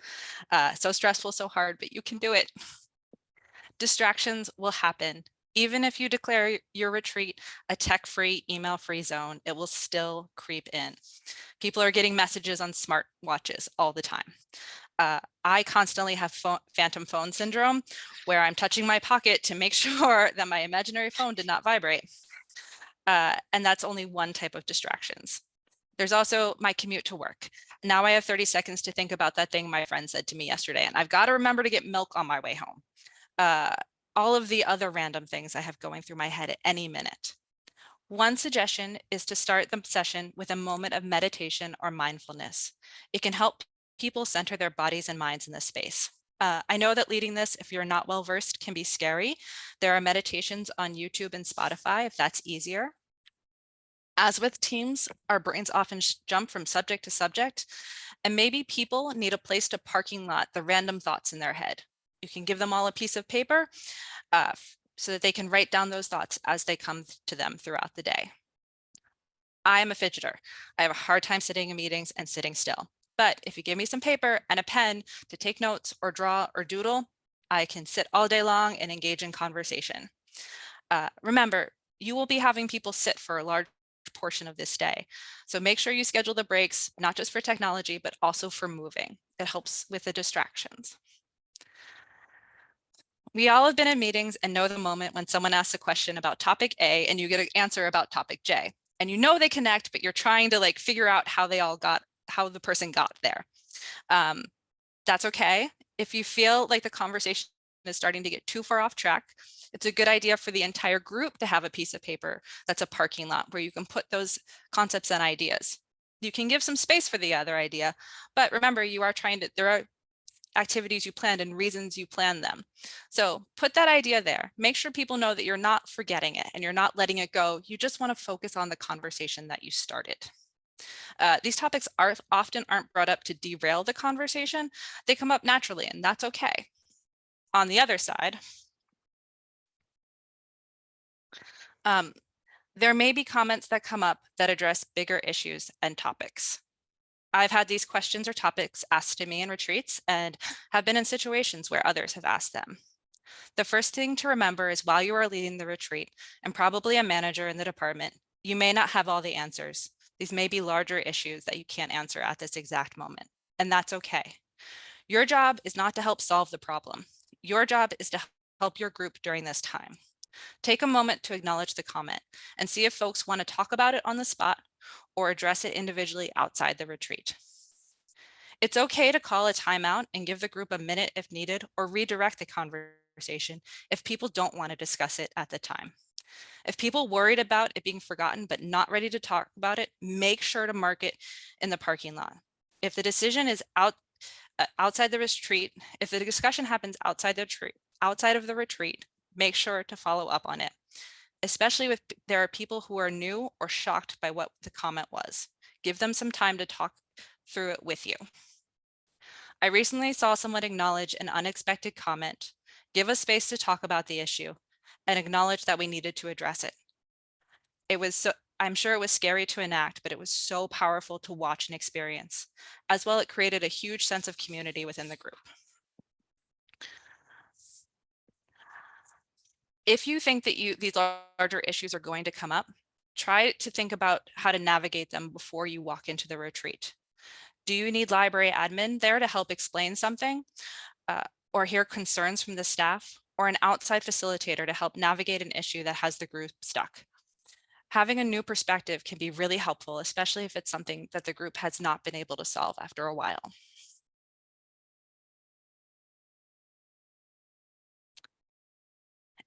So stressful, so hard, but you can do it. Distractions will happen. Even if you declare your retreat a tech-free, email-free zone, it will still creep in. People are getting messages on smartwatches all the time. I constantly have phantom phone syndrome, where I'm touching my pocket to make sure that my imaginary phone did not vibrate. And that's only one type of distractions. There's also my commute to work. Now I have 30 seconds to think about that thing my friend said to me yesterday, and I've got to remember to get milk on my way home. All of the other random things I have going through my head at any minute. One suggestion is to start the session with a moment of meditation or mindfulness. It can help people center their bodies and minds in this space. I know that leading this, if you're not well versed, can be scary. There are meditations on YouTube and Spotify if that's easier. As with teams, our brains often jump from subject to subject, and maybe people need a place to parking lot the random thoughts in their head. You can give them all a piece of paper so that they can write down those thoughts as they come to them throughout the day. I am a fidgeter. I have a hard time sitting in meetings and sitting still. But if you give me some paper and a pen to take notes or draw or doodle, I can sit all day long and engage in conversation. Remember, you will be having people sit for a large packed portion of this day. So make sure you schedule the breaks, not just for technology, but also for moving. It helps with the distractions. We all have been in meetings and know the moment when someone asks a question about topic A and you get an answer about topic J. And you know they connect, but you're trying to like figure out how the person got there. That's okay. If you feel like the conversation is starting to get too far off track, it's a good idea for the entire group to have a piece of paper that's a parking lot where you can put those concepts and ideas. You can give some space for the other idea, but remember, there are activities you planned and reasons you plan them. So put that idea there. Make sure people know that you're not forgetting it and you're not letting it go. You just want to focus on the conversation that you started. These topics often aren't brought up to derail the conversation. They come up naturally, and that's okay. On the other side, there may be comments that come up that address bigger issues and topics. I've had these questions or topics asked to me in retreats and have been in situations where others have asked them. The first thing to remember is while you are leading the retreat and probably a manager in the department, you may not have all the answers. These may be larger issues that you can't answer at this exact moment, and that's okay. Your job is not to help solve the problem. Your job is to help your group during this time. Take a moment to acknowledge the comment and see if folks want to talk about it on the spot or address it individually outside the retreat. It's okay to call a timeout and give the group a minute if needed, or redirect the conversation if people don't want to discuss it at the time. If people worried about it being forgotten but not ready to talk about it, make sure to mark it in the parking lot. If the decision is outside the retreat, if the discussion happens outside of the retreat, make sure to follow up on it, especially if there are people who are new or shocked by what the comment was. Give them some time to talk through it with you. I recently saw someone acknowledge an unexpected comment, give us space to talk about the issue, and acknowledge that we needed to address it. I'm sure it was scary to enact, but it was so powerful to watch and experience. As well, it created a huge sense of community within the group. If you think that these larger issues are going to come up, try to think about how to navigate them before you walk into the retreat. Do you need library admin there to help explain something or hear concerns from the staff, or an outside facilitator to help navigate an issue that has the group stuck? Having a new perspective can be really helpful, especially if it's something that the group has not been able to solve after a while.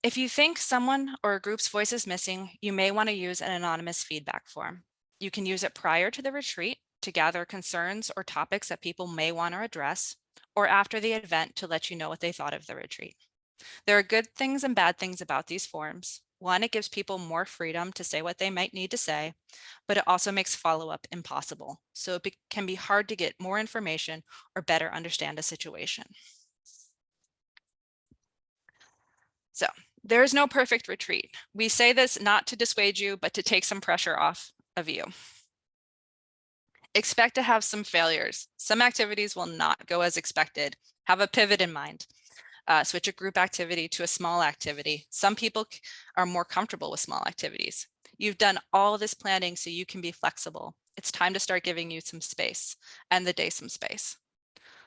If you think someone or a group's voice is missing, you may want to use an anonymous feedback form. You can use it prior to the retreat to gather concerns or topics that people may want to address, or after the event to let you know what they thought of the retreat. There are good things and bad things about these forms. One, it gives people more freedom to say what they might need to say, but it also makes follow-up impossible. So it can be hard to get more information or better understand a situation. So there is no perfect retreat. We say this not to dissuade you, but to take some pressure off of you. Expect to have some failures. Some activities will not go as expected. Have a pivot in mind. Switch a group activity to a small activity. Some people are more comfortable with small activities. You've done all this planning so you can be flexible. It's time to start giving you some space and the day some space.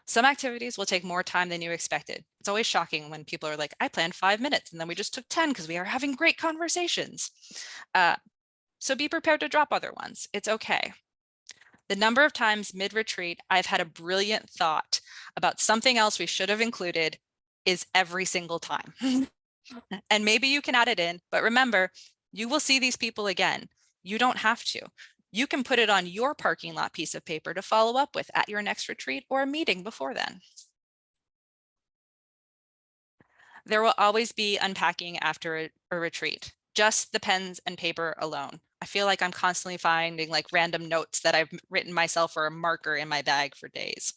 Some activities will take more time than you expected. It's always shocking when people are like, I planned 5 minutes and then we just took 10 because we are having great conversations. So be prepared to drop other ones. It's okay. The number of times mid-retreat I've had a brilliant thought about something else we should have included is every single time. And maybe you can add it in, but remember, you will see these people again. You don't have to. You can put it on your parking lot piece of paper to follow up with at your next retreat or a meeting before then. There will always be unpacking after a retreat, just the pens and paper alone. I feel like I'm constantly finding like random notes that I've written myself or a marker in my bag for days.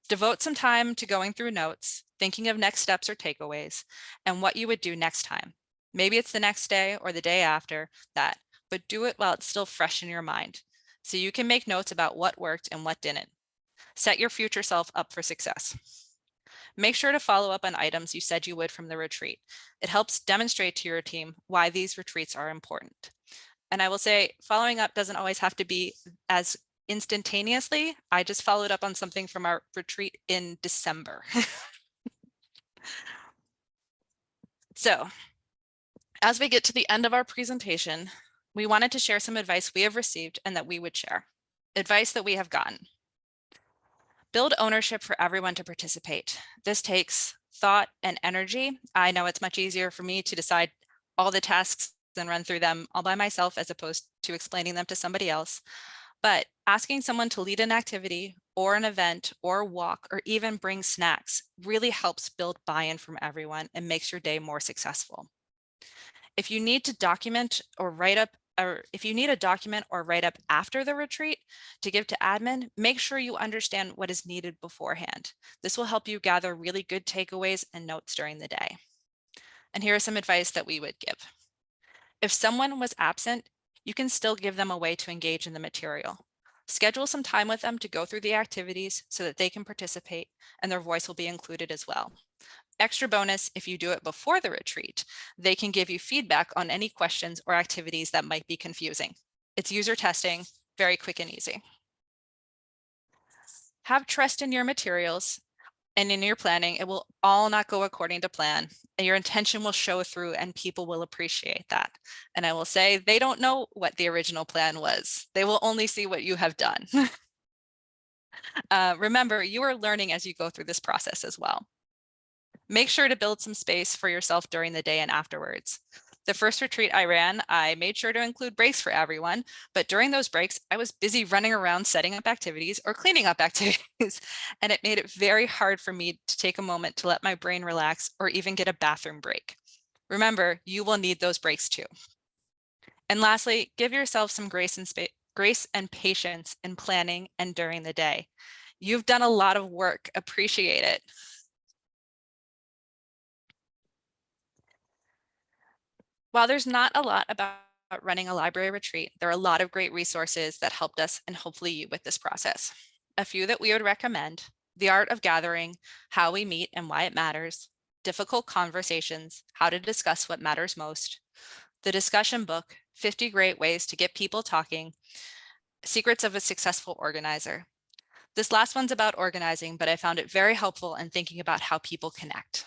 Devote some time to going through notes, thinking of next steps or takeaways, and what you would do next time. Maybe it's the next day or the day after that, but do it while it's still fresh in your mind, so you can make notes about what worked and what didn't. Set your future self up for success. Make sure to follow up on items you said you would from the retreat. It helps demonstrate to your team why these retreats are important. And I will say following up doesn't always have to be as instantaneously. I just followed up on something from our retreat in December. So as we get to the end of our presentation, we wanted to share some advice we have received and that we would share. Advice that we have gotten. Build ownership for everyone to participate. This takes thought and energy. I know it's much easier for me to decide all the tasks and run through them all by myself as opposed to explaining them to somebody else. But asking someone to lead an activity or an event or walk or even bring snacks really helps build buy-in from everyone and makes your day more successful. If you need to document or write up, or if you need a document or write up after the retreat to give to admin, make sure you understand what is needed beforehand. This will help you gather really good takeaways and notes during the day. And here is some advice that we would give. If someone was absent, you can still give them a way to engage in the material. Schedule some time with them to go through the activities so that they can participate and their voice will be included as well. Extra bonus, if you do it before the retreat, they can give you feedback on any questions or activities that might be confusing. It's user testing, very quick and easy. Have trust in your materials and in your planning. It will all not go according to plan. And your intention will show through and people will appreciate that. And I will say they don't know what the original plan was. They will only see what you have done. Remember, you are learning as you go through this process as well. Make sure to build some space for yourself during the day and afterwards. The first retreat I ran, I made sure to include breaks for everyone, but during those breaks, I was busy running around setting up activities or cleaning up activities, and it made it very hard for me to take a moment to let my brain relax or even get a bathroom break. Remember, you will need those breaks too. And lastly, give yourself some grace and patience in planning and during the day. You've done a lot of work, appreciate it. While there's not a lot about running a library retreat, there are a lot of great resources that helped us and hopefully you with this process. A few that we would recommend: The Art of Gathering, How We Meet and Why It Matters, Difficult Conversations, How to Discuss What Matters Most, the discussion book, 50 Great Ways to Get People Talking, Secrets of a Successful Organizer. This last one's about organizing, but I found it very helpful in thinking about how people connect.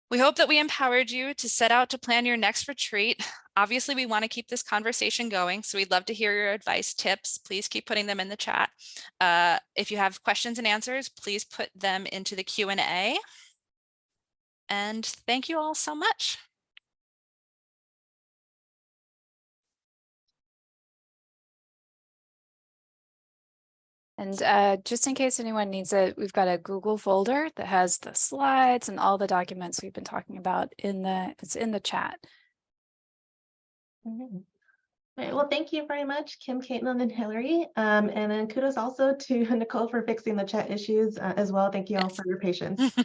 We hope that we empowered you to set out to plan your next retreat. Obviously, we want to keep this conversation going, so we'd love to hear your advice, tips. Please keep putting them in the chat. If you have questions and answers, please put them into the Q&A. And thank you all so much. And just in case anyone needs it, we've got a Google folder that has the slides and all the documents we've been talking about it's in the chat. All right, well, thank you very much, Kim, Kaitlin, and Hilary. And then kudos also to Nicole for fixing the chat issues as well. Thank you all for your patience.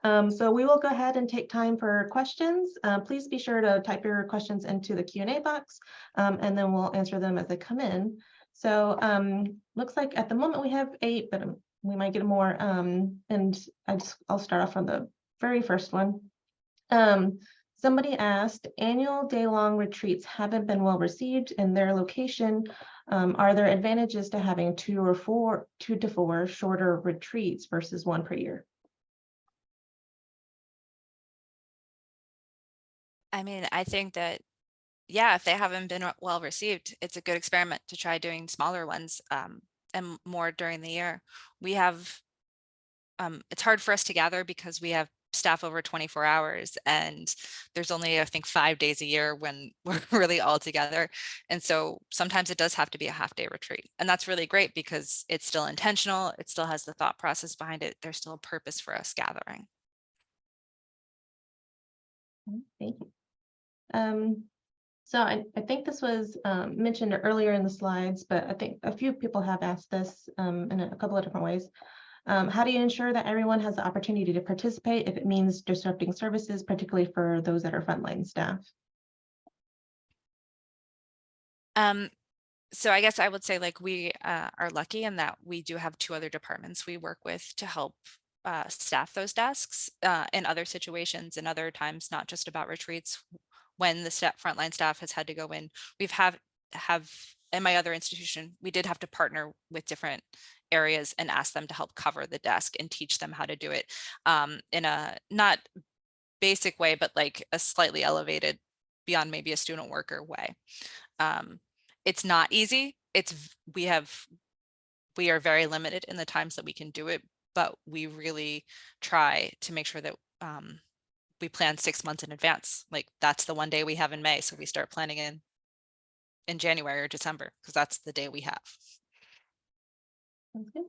So we will go ahead and take time for questions. Please be sure to type your questions into the Q&A box, and then we'll answer them as they come in. So looks like at the moment we have 8, but we might get more. And I'll start off on the very first one. Somebody asked, annual day-long retreats haven't been well received in their location. Are there advantages to having 2 to 4 shorter retreats versus 1 per year? I mean, I think that, yeah, if they haven't been well received, it's a good experiment to try doing smaller ones and more during the year. We have, it's hard for us to gather because we have staff over 24 hours and there's only, I think, 5 days a year when we're really all together. And so sometimes it does have to be a half-day retreat. And that's really great because it's still intentional. It still has the thought process behind it. There's still a purpose for us gathering. Thank you. So I think this was mentioned earlier in the slides, but I think a few people have asked this in a couple of different ways. How do you ensure that everyone has the opportunity to participate if it means disrupting services, particularly for those that are frontline staff? So I guess I would say, like, we are lucky in that we do have 2 other departments we work with to help staff those desks in other situations and other times, not just about retreats. When the frontline staff has had to go in, we've have in my other institution, we did have to partner with different areas and ask them to help cover the desk and teach them how to do it in a not basic way, but like a slightly elevated beyond maybe a student worker way. It's not easy. We are very limited in the times that we can do it, but we really try to make sure that we plan 6 months in advance. Like that's the one day we have in May. So we start planning in January or December, because that's the day we have. Sounds good.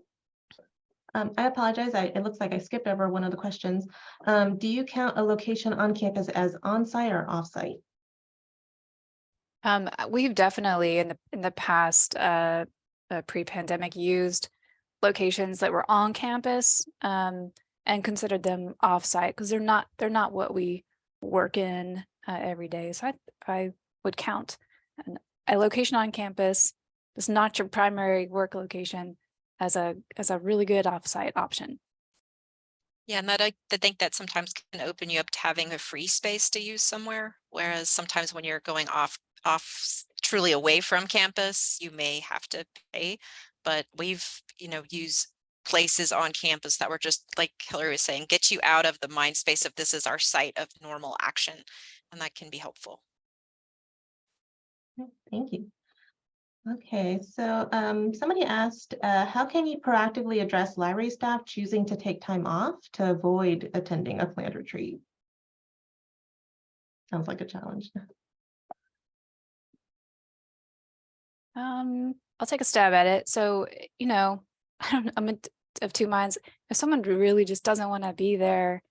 I apologize. It looks like I skipped over one of the questions. Do you count a location on campus as on-site or off-site? We've definitely in the past pre-pandemic used locations that were on campus and considered them off-site because they're not what we work in every day. So I would count a location on campus that's not your primary work location as a really good off-site option. Yeah, and that I think that sometimes can open you up to having a free space to use somewhere. Whereas sometimes when you're going off truly away from campus, you may have to pay. But we've, used places on campus that were just like Hilary was saying, get you out of the mind space of this is our site of normal action. And that can be helpful. Thank you. Okay, so somebody asked, how can you proactively address library staff choosing to take time off to avoid attending a planned retreat? Sounds like a challenge. I'll take a stab at it. So, I'm of two minds. If someone really just doesn't want to be there,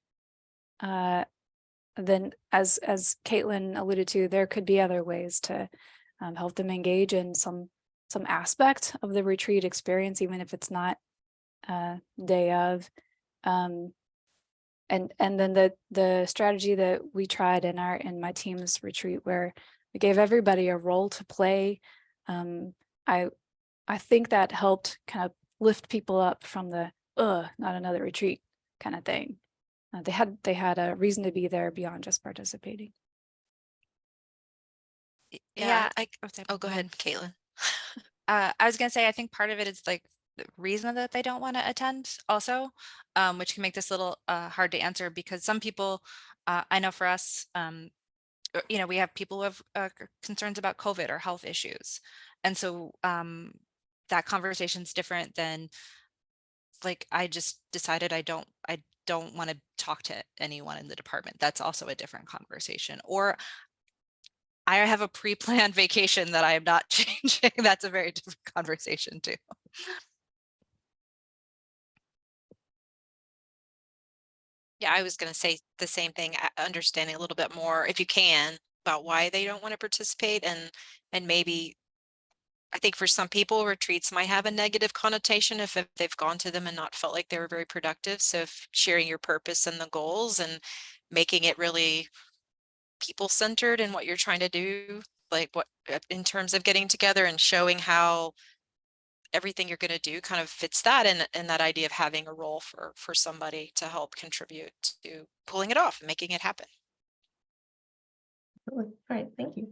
then as Kaitlin alluded to, there could be other ways to help them engage in some aspect of the retreat experience, even if it's not day of. And then the strategy that we tried in my team's retreat, where we gave everybody a role to play. I think that helped kind of lift people up from the not another retreat kind of thing. They had a reason to be there beyond just participating. Yeah. Go ahead, Kaitlin. I was gonna say, I think part of it is like the reason that they don't want to attend also, which can make this a little hard to answer, because some people, I know for us, we have people who have concerns about COVID or health issues. And so that conversation's different than like, I just decided I don't want to talk to anyone in the department. That's also a different conversation. Or I have a pre-planned vacation that I am not changing. That's a very different conversation too. Yeah, I was going to say the same thing, understanding a little bit more, if you can, about why they don't want to participate, and maybe, I think for some people, retreats might have a negative connotation if they've gone to them and not felt like they were very productive. So if sharing your purpose and the goals and making it really people-centered in what you're trying to do, like what in terms of getting together and showing how everything you're going to do kind of fits that, and that idea of having a role for somebody to help contribute to pulling it off and making it happen. All right, thank you.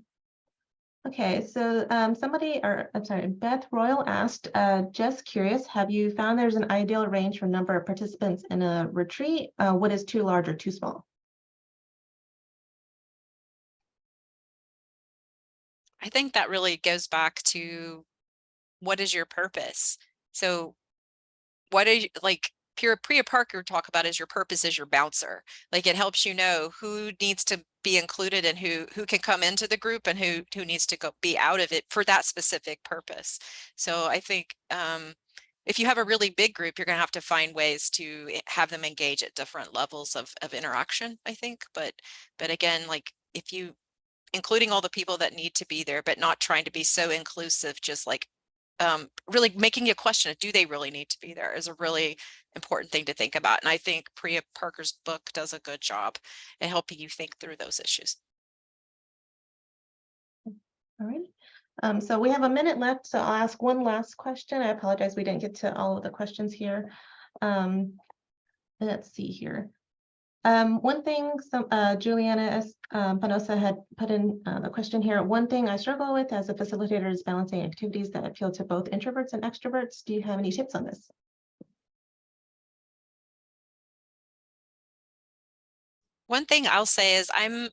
Okay, so Beth Royal asked, just curious, have you found there's an ideal range for number of participants in a retreat? What is too large or too small? I think that really goes back to what is your purpose? So what is, like Priya Parker talk about, is your purpose is your bouncer. Like it helps you know who needs to be included and who can come into the group and who needs to go be out of it for that specific purpose. So I think if you have a really big group, you're going to have to find ways to have them engage at different levels of interaction, I think. But again, like if you including all the people that need to be there, but not trying to be so inclusive, just like really making you question it, do they really need to be there, is a really important thing to think about. And I think Priya Parker's book does a good job in helping you think through those issues. All right. So we have a minute left, so I'll ask one last question. I apologize we didn't get to all of the questions here. And let's see here. One thing Juliana Panosa had put in the question here. One thing I struggle with as a facilitator is balancing activities that appeal to both introverts and extroverts. Do you have any tips on this? One thing I'll say is I'm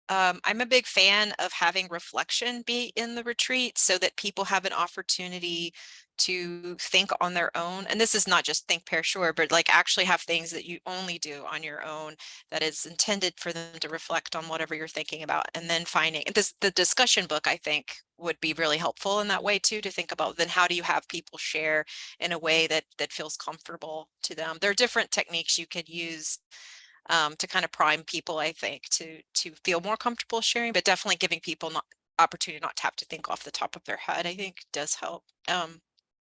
a big fan of having reflection be in the retreat so that people have an opportunity to think on their own. And this is not just think, pair, sure, but like actually have things that you only do on your own that is intended for them to reflect on whatever you're thinking about. And then finding this, the discussion book, I think, would be really helpful in that way too, to think about then how do you have people share in a way that feels comfortable to them. There are different techniques you could use to kind of prime people, I think, to feel more comfortable sharing, but definitely giving people opportunity not to have to think off the top of their head, I think does help.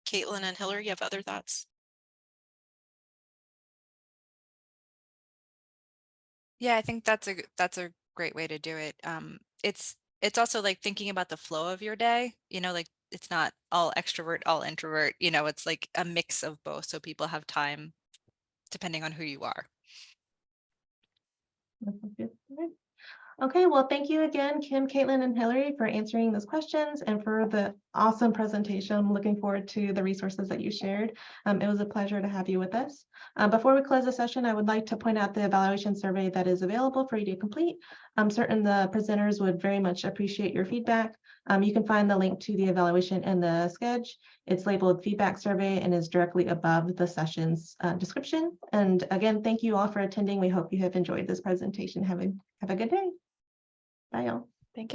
Kaitlin and Hilary, you have other thoughts? Yeah, I think that's a great way to do it. It's also like thinking about the flow of your day, like it's not all extrovert, all introvert, it's like a mix of both. So people have time depending on who you are. Okay, well, thank you again, Kim, Kaitlin, and Hilary for answering those questions and for the awesome presentation. I'm looking forward to the resources that you shared. It was a pleasure to have you with us. Before we close the session, I would like to point out the evaluation survey that is available for you to complete. I'm certain the presenters would very much appreciate your feedback. You can find the link to the evaluation in the schedule. It's labeled feedback survey and is directly above the session's description. And again, thank you all for attending. We hope you have enjoyed this presentation. Have a good day. Bye, y'all.